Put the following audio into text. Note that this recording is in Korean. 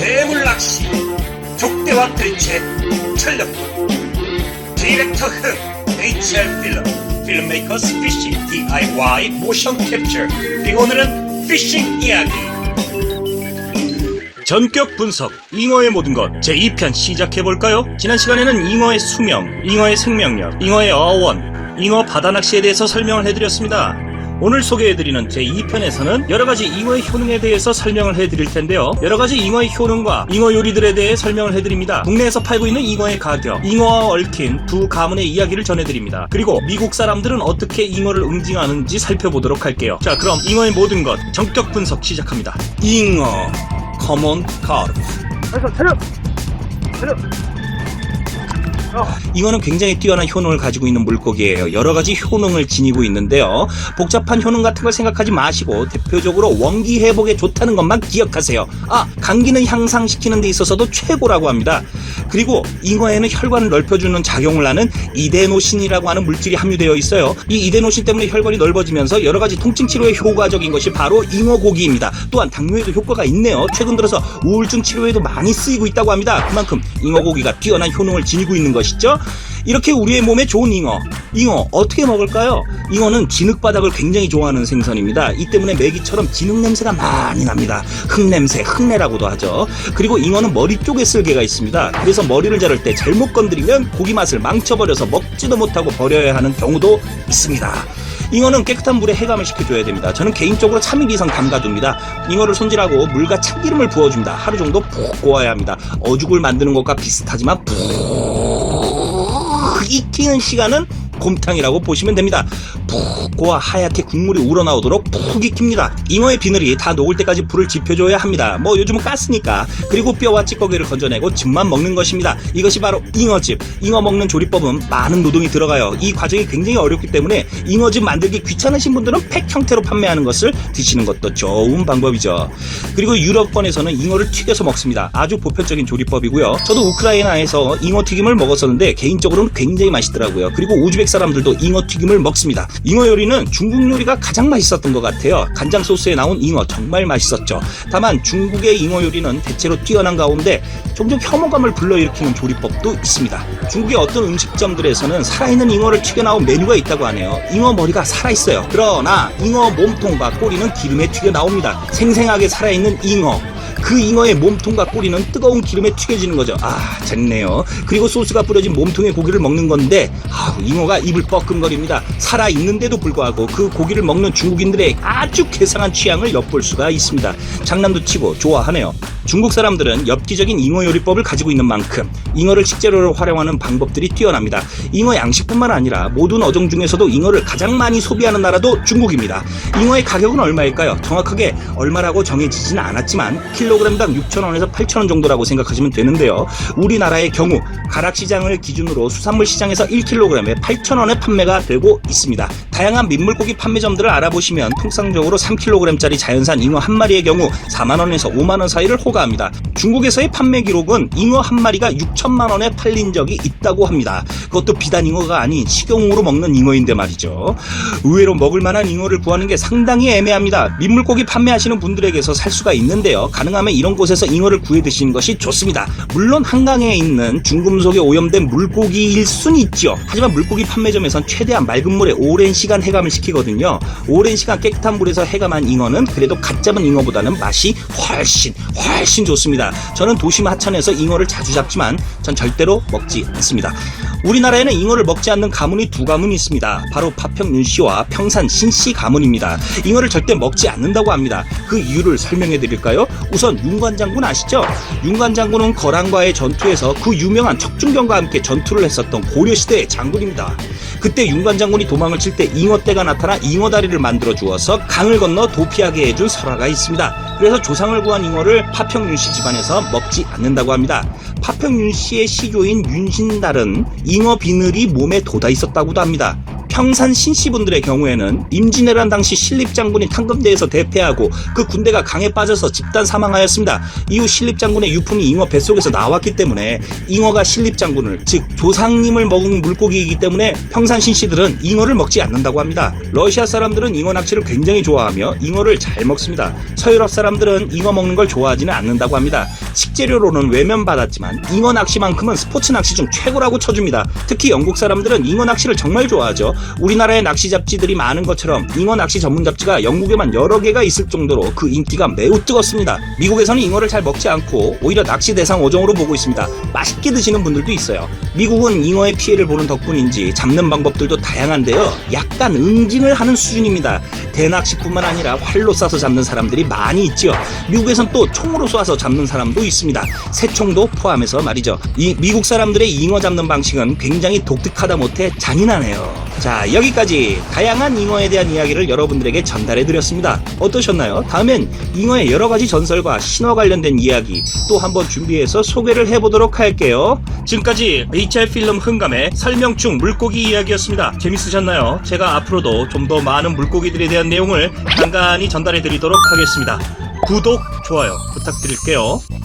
대물낚시, 족대와 들이채, 철력군, 디렉터 흥, HR 필름, 필름메이커스 피싱, DIY 모션 캡처. 그리고 오늘은 피싱 이야기. 전격 분석, 잉어의 모든 것 제2편 시작해볼까요? 지난 시간에는 잉어의 수명, 잉어의 생명력, 잉어의 어원, 잉어 바다낚시에 대해서 설명을 해드렸습니다. 오늘 소개해드리는 제2편에서는 여러가지 잉어의 효능에 대해서 설명을 해드릴 텐데요. 여러가지 잉어의 효능과 잉어 요리들에 대해 설명을 해드립니다. 국내에서 팔고 있는 잉어의 가격, 잉어와 얽힌 두 가문의 이야기를 전해드립니다. 그리고 미국 사람들은 어떻게 잉어를 응징하는지 살펴보도록 할게요. 자, 그럼 잉어의 모든 것 전격 분석 시작합니다. 잉어 커먼 카르프. 차렷! 잉어는 굉장히 뛰어난 효능을 가지고 있는 물고기예요. 여러가지 효능을 지니고 있는데요. 복잡한 효능 같은 걸 생각하지 마시고 대표적으로 원기 회복에 좋다는 것만 기억하세요. 감기는 향상시키는 데 있어서도 최고라고 합니다. 그리고 잉어에는 혈관을 넓혀주는 작용을 하는 이데노신이라고 하는 물질이 함유되어 있어요. 이 이데노신 때문에 혈관이 넓어지면서 여러가지 통증 치료에 효과적인 것이 바로 잉어 고기입니다. 또한 당뇨에도 효과가 있네요. 최근 들어서 우울증 치료에도 많이 쓰이고 있다고 합니다. 그만큼 잉어 고기가 뛰어난 효능을 지니고 있는 것이죠. 이렇게 우리의 몸에 좋은 잉어 어떻게 먹을까요? 잉어는 진흙바닥을 굉장히 좋아하는 생선입니다. 이 때문에 메기처럼 진흙 냄새가 많이 납니다. 흙냄새, 흙내라고도 하죠. 그리고 잉어는 머리 쪽에 쓸개가 있습니다. 그래서 머리를 자를 때 잘못 건드리면 고기 맛을 망쳐버려서 먹지도 못하고 버려야 하는 경우도 있습니다. 잉어는 깨끗한 물에 해감을 시켜줘야 됩니다. 저는 개인적으로 3일 이상 담가둡니다. 잉어를 손질하고 물과 참기름을 부어줍니다. 하루 정도 푹 구워야 합니다. 어죽을 만드는 것과 비슷하지만 푹 익히는 시간은 곰탕이라고 보시면 됩니다. 푹 고와 하얗게 국물이 우러나오도록 푹 익힙니다. 잉어의 비늘이 다 녹을 때까지 불을 지펴줘야 합니다. 요즘은 가스니까. 그리고 뼈와 찌꺼기를 건져내고 즙만 먹는 것입니다. 이것이 바로 잉어즙. 잉어 먹는 조리법은 많은 노동이 들어가요. 이 과정이 굉장히 어렵기 때문에 잉어즙 만들기 귀찮으신 분들은 팩 형태로 판매하는 것을 드시는 것도 좋은 방법이죠. 그리고 유럽권에서는 잉어를 튀겨서 먹습니다. 아주 보편적인 조리법이고요. 저도 우크라이나에서 잉어 튀김을 먹었었는데 개인적으로는 굉장히 맛있더라고요. 그리고 우즈벡 사람들도 잉어 튀김을 먹습니다. 잉어 요리는 중국 요리가 가장 맛있었던 것 같아요. 간장 소스에 나온 잉어 정말 맛있었죠. 다만 중국의 잉어 요리는 대체로 뛰어난 가운데 종종 혐오감을 불러일으키는 조리법도 있습니다. 중국의 어떤 음식점들에서는 살아있는 잉어를 튀겨 나온 메뉴가 있다고 하네요. 잉어 머리가 살아있어요. 그러나 잉어 몸통과 꼬리는 기름에 튀겨 나옵니다. 생생하게 살아있는 잉어, 그 잉어의 몸통과 꼬리는 뜨거운 기름에 튀겨지는 거죠. 쟁네요. 그리고 소스가 뿌려진 몸통의 고기를 먹는 건데 잉어가 입을 뻐끔거립니다. 살아있는데도 불구하고 그 고기를 먹는 중국인들의 아주 괴상한 취향을 엿볼 수가 있습니다. 장난도 치고 좋아하네요. 중국 사람들은 엽기적인 잉어 요리법을 가지고 있는 만큼 잉어를 식재료로 활용하는 방법들이 뛰어납니다. 잉어 양식뿐만 아니라 모든 어종 중에서도 잉어를 가장 많이 소비하는 나라도 중국입니다. 잉어의 가격은 얼마일까요? 정확하게 얼마라고 정해지지는 않았지만 킬로그램당 6,000원에서 8,000원 정도라고 생각하시면 되는데요. 우리나라의 경우 가락시장을 기준으로 수산물 시장에서 1kg에 8,000원에 판매가 되고 있습니다. 다양한 민물고기 판매점들을 알아보시면 통상적으로 3kg짜리 자연산 잉어 한 마리의 경우 4만원에서 5만원 사이를 호가합니다. 중국에서의 판매 기록은 잉어 한 마리가 6천만 원에 팔린 적이 있다고 합니다. 그것도 비단 잉어가 아닌 식용으로 먹는 잉어인데 말이죠. 의외로 먹을 만한 잉어를 구하는 게 상당히 애매합니다. 민물고기 판매하시는 분들에게서 살 수가 있는데요. 가능하면 이런 곳에서 잉어를 구해 드시는 것이 좋습니다. 물론 한강에 있는 중금속에 오염된 물고기일 순 있죠. 하지만 물고기 판매점에선 최대한 맑은 물에 오랜 시간 해감을 시키거든요. 오랜 시간 깨끗한 물에서 해감한 잉어는 그래도 갓 잡은 잉어보다는 맛이 훨씬 좋습니다. 저는 도심 하천에서 잉어를 자주 잡지만 전 절대로 먹지 않습니다. 우리나라에는 잉어를 먹지 않는 가문이 두 가문이 있습니다. 바로 파평윤씨와 평산 신씨 가문입니다. 잉어를 절대 먹지 않는다고 합니다. 그 이유를 설명해 드릴까요? 우선 윤관장군 아시죠? 윤관장군은 거란과의 전투에서 그 유명한 척준경과 함께 전투를 했었던 고려시대의 장군입니다. 그때 윤관장군이 도망을 칠 때 잉어떼가 나타나 잉어다리를 만들어 주어서 강을 건너 도피하게 해준 설화가 있습니다. 그래서 조상을 구한 잉어를 파평윤씨 집안에서 먹지 않는다고 합니다. 파평윤씨의 시조인 윤신달은 잉어 비늘이 몸에 돋아 있었다고도 합니다. 평산 신씨분들의 경우에는 임진왜란 당시 신립장군이 탕금대에서 대패하고 그 군대가 강에 빠져서 집단 사망하였습니다. 이후 신립장군의 유품이 잉어 뱃속에서 나왔기 때문에 잉어가 신립장군을, 즉 조상님을 먹은 물고기이기 때문에 평산 신씨들은 잉어를 먹지 않는다고 합니다. 러시아 사람들은 잉어 낚시를 굉장히 좋아하며 잉어를 잘 먹습니다. 서유럽 사람들은 잉어 먹는 걸 좋아하지는 않는다고 합니다. 식재료로는 외면받았지만 잉어 낚시만큼은 스포츠 낚시 중 최고라고 쳐줍니다. 특히 영국 사람들은 잉어 낚시를 정말 좋아하죠. 우리나라에 낚시 잡지들이 많은 것처럼 잉어 낚시 전문 잡지가 영국에만 여러 개가 있을 정도로 그 인기가 매우 뜨겁습니다. 미국에서는 잉어를 잘 먹지 않고 오히려 낚시 대상 어종으로 보고 있습니다. 맛있게 드시는 분들도 있어요. 미국은 잉어의 피해를 보는 덕분인지 잡는 방법들도 다양한데요. 약간 응징을 하는 수준입니다. 대낚시뿐만 아니라 활로 쏴서 잡는 사람들이 많이 있죠. 미국에선 또 총으로 쏴서 잡는 사람도 있습니다. 새총도 포함해서 말이죠. 이 미국 사람들의 잉어 잡는 방식은 굉장히 독특하다 못해 잔인하네요. 자, 여기까지 다양한 잉어에 대한 이야기를 여러분들에게 전달해 드렸습니다. 어떠셨나요? 다음엔 잉어의 여러 가지 전설과 신화 관련된 이야기 또 한번 준비해서 소개를 해보도록 할게요. 지금까지 HR 필름 흥감의 설명충 물고기 이야기였습니다. 재밌으셨나요? 제가 앞으로도 좀 더 많은 물고기들에 대한 내용을 간간히 전달해 드리도록 하겠습니다. 구독, 좋아요 부탁드릴게요.